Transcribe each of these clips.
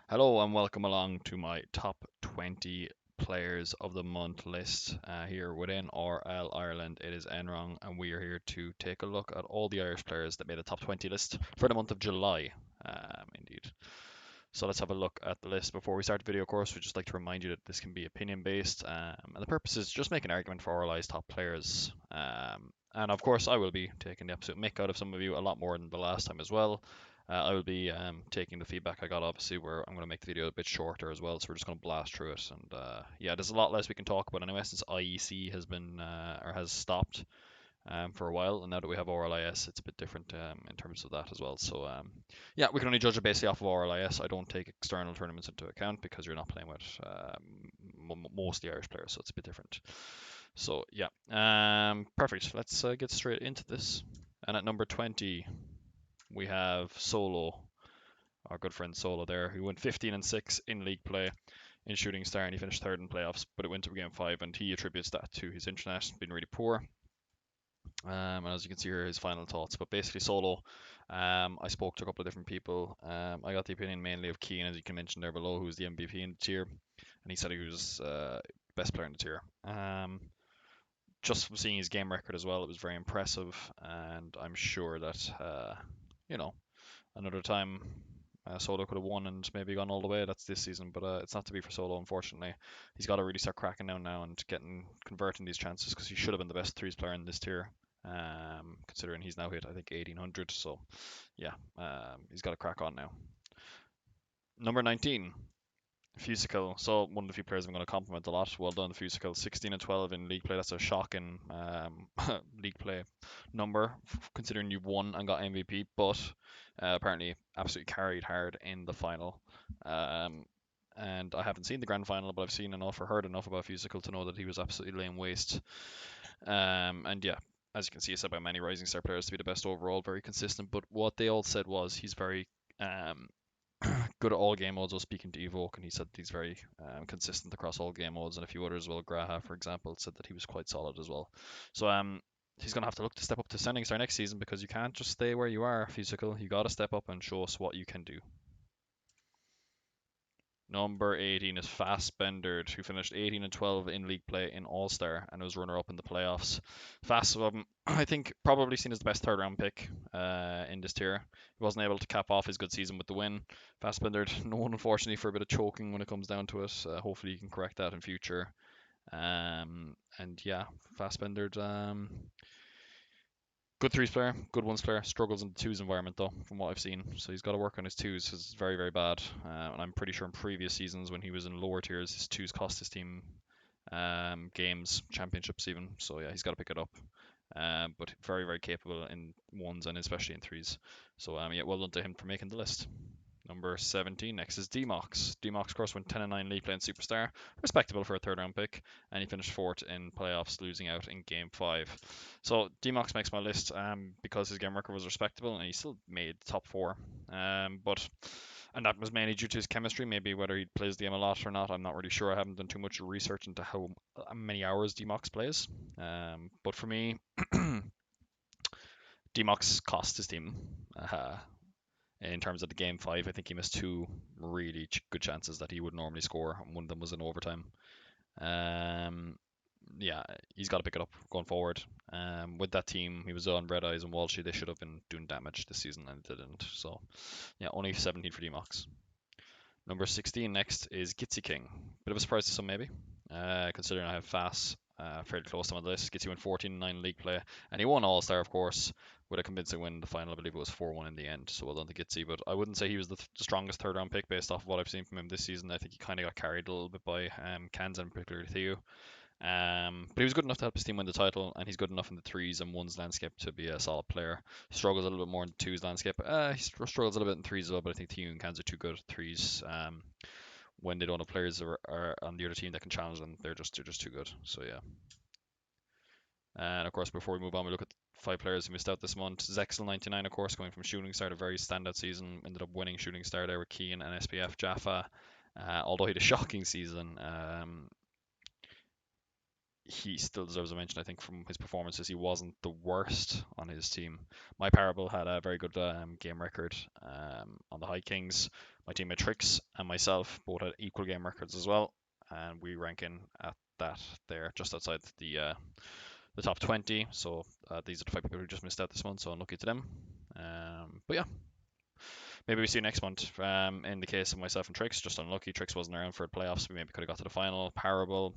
Hello and welcome along to my top 20 players of the month list here within RL Ireland. It is Enwrong, and we are here to take a look at all the Irish players that made the top 20 list for the month of July. Indeed. So let's have a look at the list. Before we start the video, of course, we'd just like to remind you that this can be opinion based, and the purpose is just make an argument for RLI's top players. And of course, I will be taking the absolute mick out of some of you a lot more than the last time as well. I will be taking the feedback I got, obviously, where I'm going to make the video a bit shorter as well, so we're just going to blast through it. And yeah, there's a lot less we can talk about anyway, since IEC has been or has stopped for a while, and now that we have RLIS, it's a bit different in terms of that as well. So yeah, we can only judge it basically off of RLIS. I don't take external tournaments into account because you're not playing with mostly Irish players, so it's a bit different. So yeah, perfect. Let's get straight into this. And at number 20, we have Solo, our good friend Solo there, who went 15 and 6 in league play in Shooting Star, and he finished third in playoffs, but it went to game 5, and he attributes that to his internet being really poor. And as you can see here, his final thoughts. But basically, Solo, I spoke to a couple of different people. I got the opinion mainly of Keane, as you can mention there below, who's the MVP in the tier, and he said he was best player in the tier. Just from seeing his game record as well, it was very impressive, and I'm sure that you know another time Solo could have won and maybe gone all the way. That's this season, but it's not to be for Solo, unfortunately. He's got to really start cracking down now and converting these chances because he should have been the best threes player in this tier. Considering he's now hit I think 1800, so yeah, he's got to crack on now. Number 19, Fusical. So one of the few players I'm going to compliment a lot. Well done, Fusical. 16 and 12 in league play. That's a shocking league play number, considering you won and got MVP. But apparently, absolutely carried hard in the final. And I haven't seen the grand final, but I've seen enough or heard enough about Fusical to know that he was absolutely laying waste. And yeah, as you can see, it's said by many Rising Star players to be the best overall, very consistent. But what they all said was he's very um, good at all game modes. I was speaking to Evoke, and he said he's very consistent across all game modes, and a few others as well. Graha, for example, said that he was quite solid as well. So he's going to have to look to step up to Sending Star next season because you can't just stay where you are, Physical. You got to step up and show us what you can do. Number 18 is Fastbender, who finished 18 and 12 in league play in All Star and was runner up in the playoffs. Fast, I think, probably seen as the best third round pick in this tier. He wasn't able to cap off his good season with the win. Fastbender, known unfortunately for a bit of choking when it comes down to it. Hopefully, he can correct that in future. And yeah, Fastbender, good threes player, good ones player. Struggles in the twos environment though, from what I've seen. So he's got to work on his twos. It's very, very bad. And I'm pretty sure in previous seasons when he was in lower tiers, his twos cost his team games, championships even. So yeah, he's got to pick it up. But very, very capable in ones and especially in threes. So yeah, well done to him for making the list. Number 17 next is Dmox. Dmox, of course, went 10 and 9 league playing superstar, respectable for a third round pick, and he finished fourth in playoffs, losing out in game 5. So Dmox makes my list because his game record was respectable, and he still made top 4. But and that was mainly due to his chemistry. Maybe whether he plays the game a lot or not, I'm not really sure. I haven't done too much research into how many hours Dmox plays. But for me, Dmox cost his team. In terms of the game 5, I think he missed two really good chances that he would normally score, and one of them was in overtime. Um, yeah, he's got to pick it up going forward. With that team, he was on Red Eyes and Walshy. They should have been doing damage this season and didn't. So, yeah, only 17 for Dmox. Number 16 next is Gitsy King. Bit of a surprise to some, maybe, considering I have Fast fairly close to my list. Gitsy went 14-9 league play, and he won All Star, of course, with a convincing win in the final. I believe it was 4-1 in the end, so well done to Gitsy. But I wouldn't say he was the strongest third round pick based off of what I've seen from him this season. I think he kind of got carried a little bit by Kansan, particularly Theo. But he was good enough to help his team win the title, and he's good enough in the threes and ones landscape to be a solid player. Struggles a little bit more in the twos landscape. He struggles a little bit in threes as well, but I think Theo and Kans are too good at threes. When they don't have players are on the other team that can challenge them, they're just too good. So yeah. And of course, before we move on, we look at 5 players who missed out this month. Zexel99, of course, going from Shooting Star, a very standout season, ended up winning Shooting Star there with Keane and SPF Jaffa. Although he had a shocking season, he still deserves a mention. I think from his performances, he wasn't the worst on his team. My Parable had a very good game record on the High Kings, My teammate Trix and myself both had equal game records as well, and we rank in at that there, just outside the top 20. So these are the 5 people who just missed out this month, so unlucky to them. But yeah, maybe we see you next month. In the case of myself and Trix, just unlucky. Trix wasn't around for the playoffs. We maybe could have got to the final. Parable,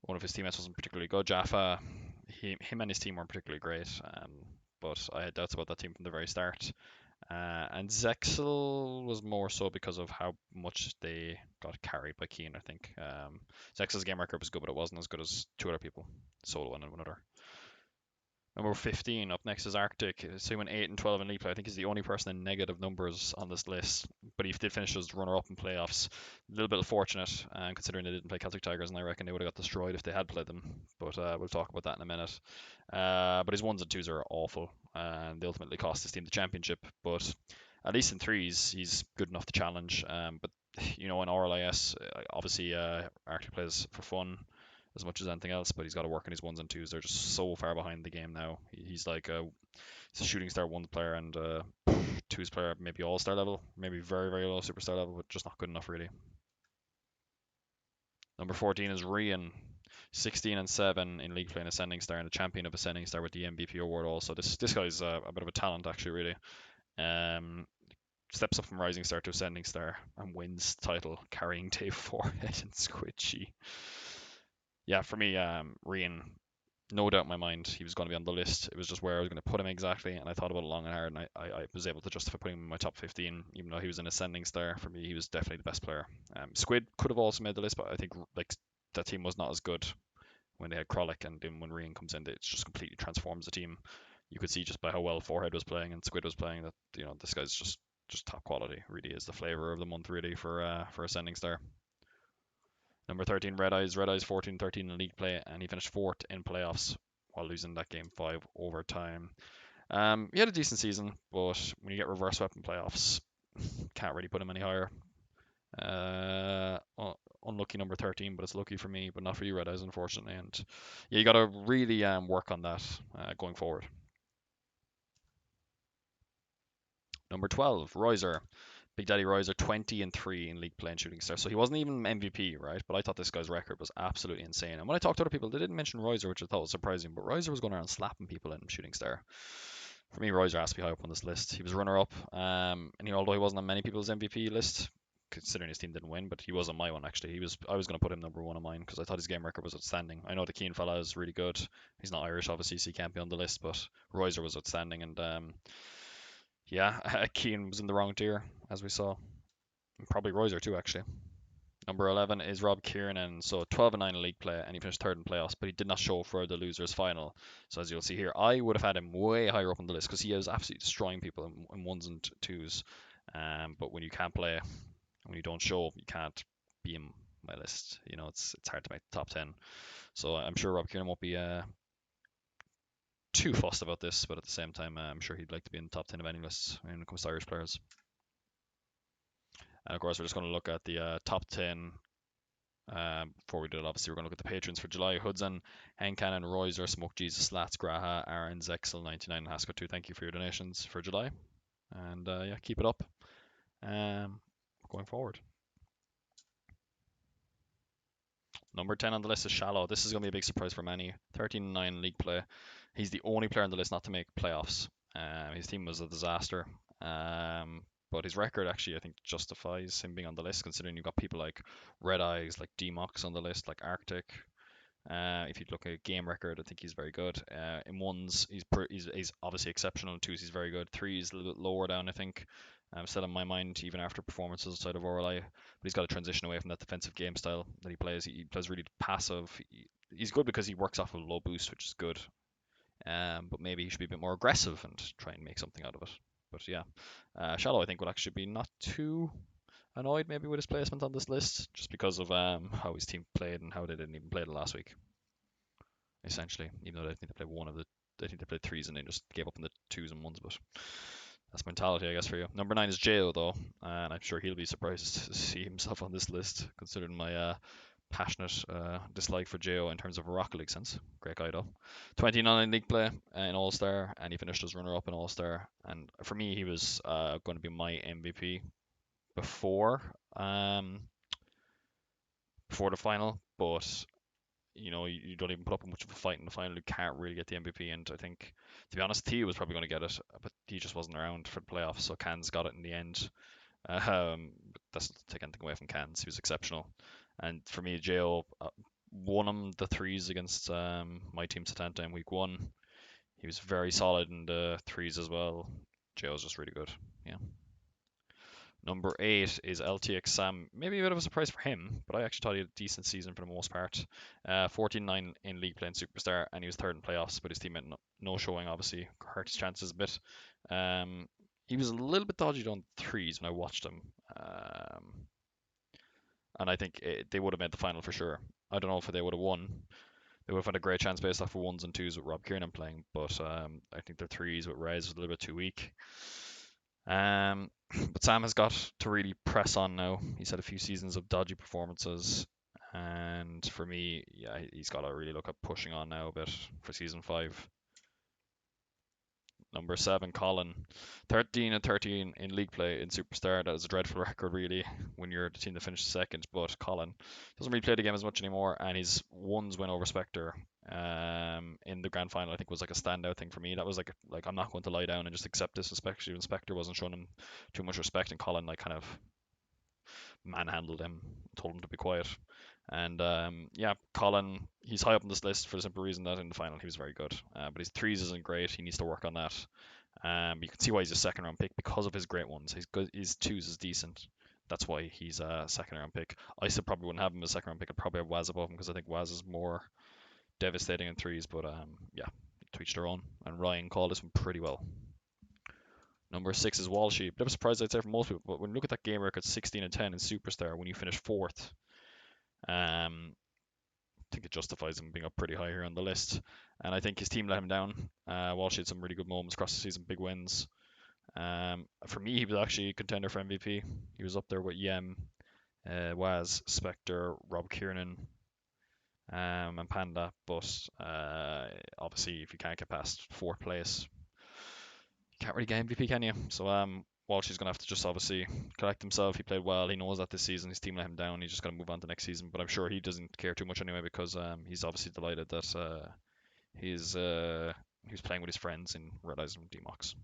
one of his teammates wasn't particularly good. Jaffa, him and his team weren't particularly great, but I had doubts about that team from the very start. And Zexel was more so because of how much they got carried by Keen, I think. Zexel's game record was good, but it wasn't as good as 2 other people, solo and one other. Number 15 up next is Arctic. So he went 8 and 12 in league play. I think he's the only person in negative numbers on this list, but he did finish as runner up in playoffs. A little bit fortunate, considering they didn't play Celtic Tigers, and I reckon they would have got destroyed if they had played them. But we'll talk about that in a minute. But his ones and twos are awful, and they ultimately cost his team the championship. But at least in threes, he's good enough to challenge. But in RLIS, obviously Arctic plays for fun as much as anything else, but he's got to work on his ones and twos. They're just so far behind the game now. He's like he's a shooting star ones player and twos player, maybe all star level, maybe very very low superstar level, but just not good enough really. Number 14 is Rian, 16 and 7 in league play and ascending star, and a champion of ascending star with the MVP award also. This guy's a bit of a talent actually really. Steps up from rising star to ascending star and wins the title carrying Dave Forehead and Squidgy. Yeah, for me, Rian, no doubt in my mind he was going to be on the list. It was just where I was going to put him exactly, and I thought about it long and hard, and I was able to justify putting him in my top 15, even though he was an ascending star. For me, he was definitely the best player. Squid could have also made the list, but I think like that team was not as good when they had Krolic, and then when Rian comes in, it just completely transforms the team. You could see just by how well Forehead was playing and Squid was playing that this guy's just top quality. Really is the flavor of the month really for ascending star. Number 13, Red Eyes. Red Eyes 14-13 in league play, and he finished 4th in playoffs while losing that game 5 overtime. He had a decent season, but when you get reverse weapon playoffs, can't really put him any higher. Unlucky number 13, but it's lucky for me, but not for you, Red Eyes, unfortunately. And yeah, you got to really work on that going forward. Number 12, Royzer. Big Daddy Royzer, 20 and 3 in league play and shooting star. So he wasn't even MVP, right? But I thought this guy's record was absolutely insane. And when I talked to other people, they didn't mention Royzer, which I thought was surprising. But Royzer was going around slapping people in shooting star. For me, Royzer has to be high up on this list. He was runner up, and although he wasn't on many people's MVP list, considering his team didn't win, but he was on my one actually. I was going to put him number 1 on mine because I thought his game record was outstanding. I know the Keane fella is really good. He's not Irish, obviously, so he can't be on the list. But Royzer was outstanding, and yeah, Keane was in the wrong tier as we saw. Probably Royzer too, actually. Number 11 is Rob Kiernan, so 12 and 9 in league play, and he finished 3rd in playoffs, but he did not show for the losers final. So as you'll see here, I would have had him way higher up on the list because he was absolutely destroying people in ones and twos. But when you can't play, when you don't show, you can't be in my list. It's hard to make the top 10. So I'm sure Rob Kiernan won't be too fussed about this, but at the same time, I'm sure he'd like to be in the top 10 of any lists when it comes to Irish players. And of course, we're just going to look at the top 10. Before we do it, obviously, we're going to look at the patrons for July. Hudson, Henkan, Royzer, Smoke Jesus, Slats, Graha, Aaron, Zexel, 99, and Haskell 2. Thank you for your donations for July. And yeah, keep it up going forward. Number 10 on the list is Shallow. This is going to be a big surprise for many. 13-9 league play. He's the only player on the list not to make playoffs. His team was a disaster. But his record actually, I think, justifies him being on the list, considering you've got people like Red Eyes, like D-Mox on the list, like Arctic. If you look at game record, I think he's very good. In ones, he's obviously exceptional. In twos, he's very good. Threes, a little bit lower down, I think. Still in my mind, even after performances outside of RLI. But he's got to transition away from that defensive game style that he plays. He plays really passive. He's good because he works off of low boost, which is good. But maybe he should be a bit more aggressive and try and make something out of it. But yeah, Shallow I think would actually be not too annoyed maybe with his placement on this list, just because of how his team played and how they didn't even play the last week. Essentially, even though I think they played I think they played threes and they just gave up on the twos and ones. But that's mentality, I guess, for you. Number 9 is Jail though, and I'm sure he'll be surprised to see himself on this list, considering my passionate dislike for Jo in terms of a Rocket League sense. Great guy though. 29 in league play in All Star, and he finished as runner up in All Star. And for me, he was going to be my MVP before um, before the final, but you don't even put up much of a fight in the final. You can't really get the MVP. And I think, to be honest, T was probably going to get it, but he just wasn't around for the playoffs, so Cans got it in the end. But that's not to take anything away from Cans. He was exceptional. And for me, Jo won him the threes against my team Satanta in week one. He was very solid in the threes as well. Jo was just really good. Yeah. Number 8 is LTX Sam. Maybe a bit of a surprise for him, but I actually thought he had a decent season for the most part. 14-9 in league play and superstar, and he was third in playoffs, but his team had no showing, obviously. Hurt his chances a bit. Um, he was a little bit dodgy on threes when I watched him. And I think they would have made the final for sure. I don't know if they would have won. They would have had a great chance based off of ones and twos with Rob Kieran playing, but I think their threes with Rez was a little bit too weak. But Sam has got to really press on now. He's had a few seasons of dodgy performances, and for me, yeah, he's got to really look at pushing on now a bit for season 5. Number 7, Colin. 13 and 13 in league play in Superstar. That is a dreadful record, really, when you're the team that finished second. But Colin doesn't really play the game as much anymore, and his ones win over Spectre in the grand final, I think, was like a standout thing for me. That was like I'm not going to lie down and just accept this, especially when Spectre wasn't showing him too much respect, and Colin like kind of manhandled him, told him to be quiet. And yeah, Colin, he's high up on this list for the simple reason that in the final he was very good. But his threes isn't great. He needs to work on that. You can see why he's a second round pick because of his great ones. He's good. His twos is decent. That's why he's a second round pick. I still probably wouldn't have him as a second round pick. I'd probably have Waz above him because I think Waz is more devastating in threes. But yeah, to each their own. And Ryan called this one pretty well. Number 6 is Walshy. Bit of a surprise, I'd say, for most people. But when you look at that game record, 16 and 10 in Superstar, when you finish fourth, I think it justifies him being up pretty high here on the list. And I think his team let him down. Walsh had some really good moments across the season, big wins. For me, he was actually a contender for MVP. He was up there with Yem, Waz, Spectre, Rob Kiernan, and Panda. But obviously, if you can't get past fourth place, you can't really get MVP, can you? So Walsh is going to have to just obviously collect himself. He played well. He knows that this season his team let him down. He's just going to move on to next season. But I'm sure he doesn't care too much anyway because he's obviously delighted that he's playing with his friends in Red Eyes and DMOX.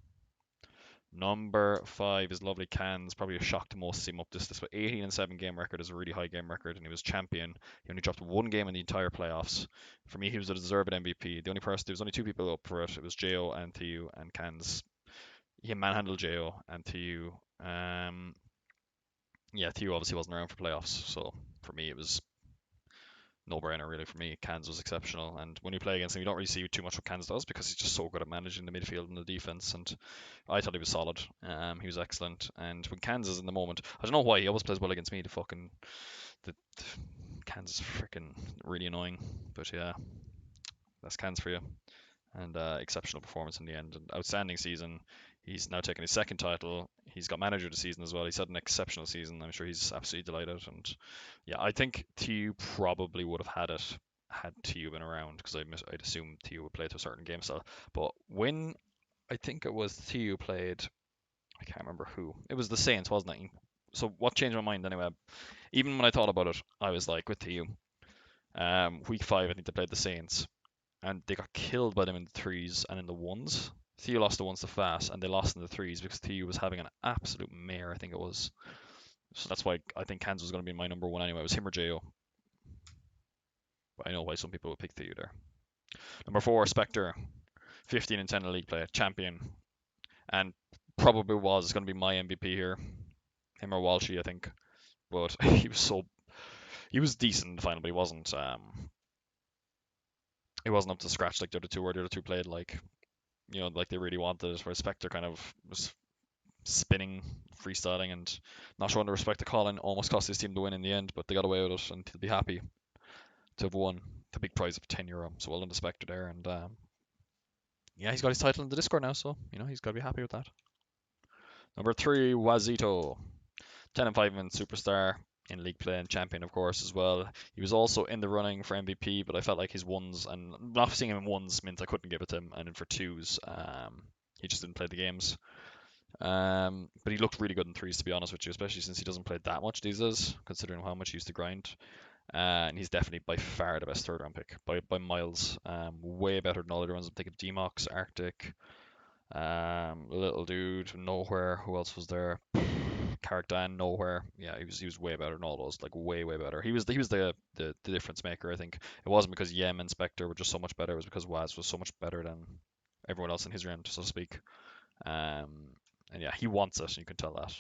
Number 5 is lovely Cans. Probably a shock to most to see him up this. But 18 and 7 game record is a really high game record, and he was champion. He only dropped one game in the entire playoffs. For me, he was a deserved MVP. There was only two people up for it. It was Jo and Thiu, and Cans. He manhandled Jo and Thiu. Yeah, Thiu obviously wasn't around for playoffs, so for me it was no-brainer really for me. Cans was exceptional, and when you play against him, you don't really see too much what Cans does because he's just so good at managing the midfield and the defense. And I thought he was solid. He was excellent. And when Cans is in the moment, I don't know why he always plays well against me. The Cans is freaking really annoying. But yeah, that's Cans for you. And exceptional performance in the end. And outstanding season. He's now taken his second title. He's got manager of the season as well. He's had an exceptional season. I'm sure he's absolutely delighted. And yeah, I think TU probably would have had it had TU been around because I'd assume TU would play to a certain game style. But when I think it was TU played, I can't remember who. It was the Saints, wasn't it? So what changed my mind anyway? Even when I thought about it, I was like with TU. Week 5, I think they played the Saints and they got killed by them in the threes and in the ones. TU lost the ones to fast, and they lost in the threes because TU was having an absolute mare, I think it was. So that's why I think Kansas was going to be my number 1 anyway. It was him or Jo. But I know why some people would pick TU there. Number 4, Spectre. 15 and 10 in league play, champion. And probably was going to be my MVP here. Him or Walshy, I think. But he was decent in the final, but he wasn't up to scratch like the other two, where the other two played like like they really wanted, where Spectre kind of was spinning, freestyling, and not showing the respect to Colin. Almost cost his team the win in the end, but they got away with it, and to be happy to have won the big prize of €10. So well done to Spectre there, and yeah, he's got his title in the Discord now, so he's got to be happy with that. Number 3, Wazito, 10 and 5 in Superstar. in league play and champion, of course, as well. He was also in the running for MVP, but I felt like his ones and not seeing him in ones meant I couldn't give it to him, and then for twos, he just didn't play the games. But he looked really good in threes, to be honest with you, especially since he doesn't play that much these days, considering how much he used to grind. And he's definitely by far the best third round pick by miles. Way better than all the other ones. I'm thinking Demox, Arctic, little dude, nowhere. Who else was there? Carrick nowhere. Yeah, he was way better than all those. Like way better. He was the difference maker. I think it wasn't because Yem and Spectre were just so much better. It was because Waz was so much better than everyone else in his round, so to speak. Um, and yeah, he wants it. You can tell that.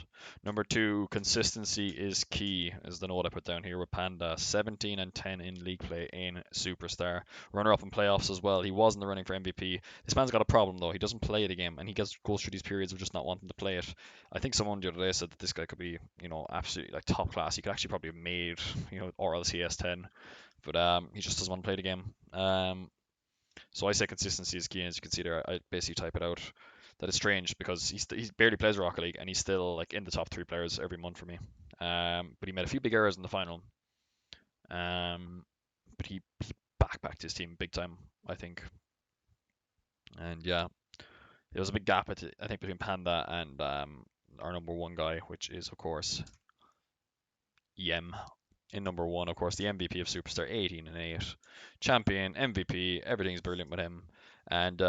Number two, consistency is key, is the note I put down here with Panda. 17 and 10 in league play in Superstar. Runner up in playoffs as well. He was in the running for MVP. This man's got a problem though. He doesn't play the game, and he goes through these periods of just not wanting to play it. I think someone the other day said that this guy could be, absolutely like top class. He could actually probably have made, RLCS 10, but he just doesn't want to play the game. So I say consistency is key, and as you can see there, I basically type it out. That is strange because he barely plays Rocket League and he's still like in the top three players every month for me. But he made a few big errors in the final. But he backpacked his team big time, I think. And yeah, there was a big gap I think between Panda and our number one guy, which is of course Yem. In number one, of course, the MVP of Superstar, 18 and 8, champion, MVP, everything's brilliant with him, and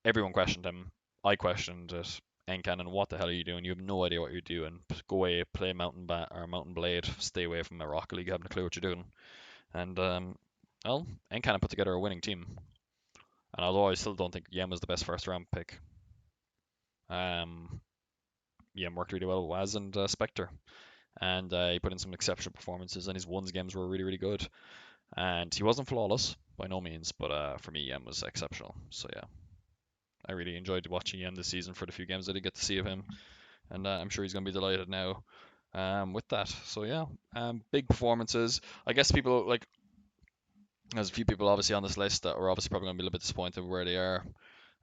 everyone questioned him. I questioned it. Encannon, what the hell are you doing? You have no idea what you're doing. Go away, play Mountain Blade. Stay away from the Rocket League. You haven't a clue what you're doing. And well, Encannon put together a winning team. And although I still don't think Yem was the best first round pick, um, Yem worked really well with Waz and Spectre, and he put in some exceptional performances, and his ones games were really good. And he wasn't flawless by no means, but for me, Yen was exceptional. So yeah, I really enjoyed watching Yen this season for the few games I did get to see of him, and I'm sure he's going to be delighted now with that. So yeah, big performances. I guess people like there's a few people obviously on this list that are obviously probably going to be a little bit disappointed with where they are.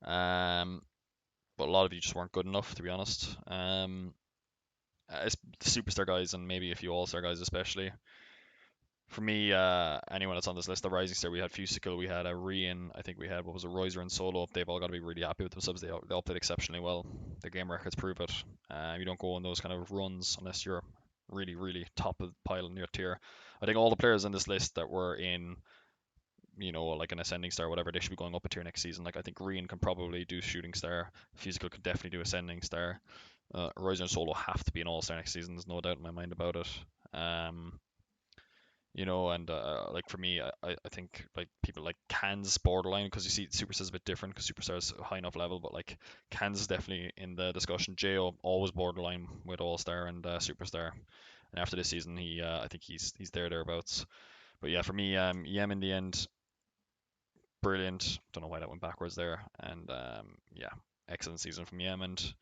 But a lot of you just weren't good enough, to be honest. It's the superstar guys and maybe a few all-star guys especially. For me, anyone that's on this list, the Rising Star, we had Fusical, we had a Rian, I think we had, what was it, Roiser and Solo. They've all got to be really happy with themselves. They all played exceptionally well. Their game records prove it. You don't go on those kind of runs unless you're really top of the pile in your tier. I think all the players on this list that were in, like an Ascending Star or whatever, they should be going up a tier next season. Like, I think Rian can probably do Shooting Star. Fusical could definitely do Ascending Star. Roiser and Solo have to be an All-Star next season. There's no doubt in my mind about it. And like for me, I think like people like Kansas borderline because you see Superstar's a bit different because Superstar's a high enough level, but like Kansas definitely in the discussion. Jo always borderline with All Star and Superstar, and after this season, I think he's thereabouts. But yeah, for me, Yem in the end, brilliant. Don't know why that went backwards there, and yeah, excellent season from Yem, and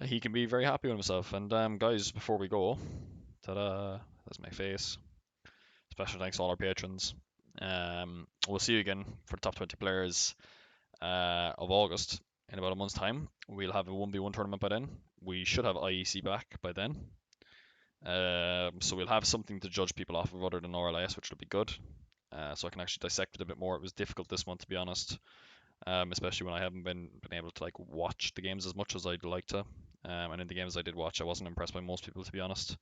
he can be very happy with himself. And guys, before we go, ta-da, that's my face. Special thanks to all our patrons. We'll see you again for the top 20 players of August in about a month's time. We'll have a 1v1 tournament by then. We should have IEC back by then. So we'll have something to judge people off of other than RLS, which will be good. So I can actually dissect it a bit more. It was difficult this month, to be honest, especially when I haven't been able to like watch the games as much as I'd like to. And in the games I did watch, I wasn't impressed by most people, to be honest.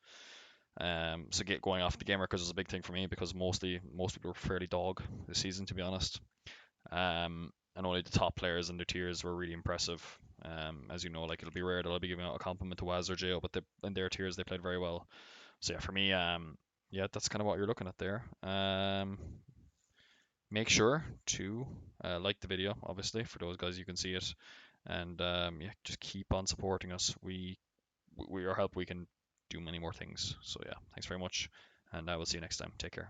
So going off the game records was a big thing for me because most people were fairly dog this season, to be honest. And only the top players in their tiers were really impressive. As you know, like it'll be rare that I'll be giving out a compliment to Waz or Jo, but in their tiers they played very well. So yeah, for me, yeah, that's kind of what you're looking at there. Make sure to like the video, obviously, for those guys you can see it, and yeah, just keep on supporting us. We are help. We can do many more things. So yeah, thanks very much, and I will see you next time. Take care.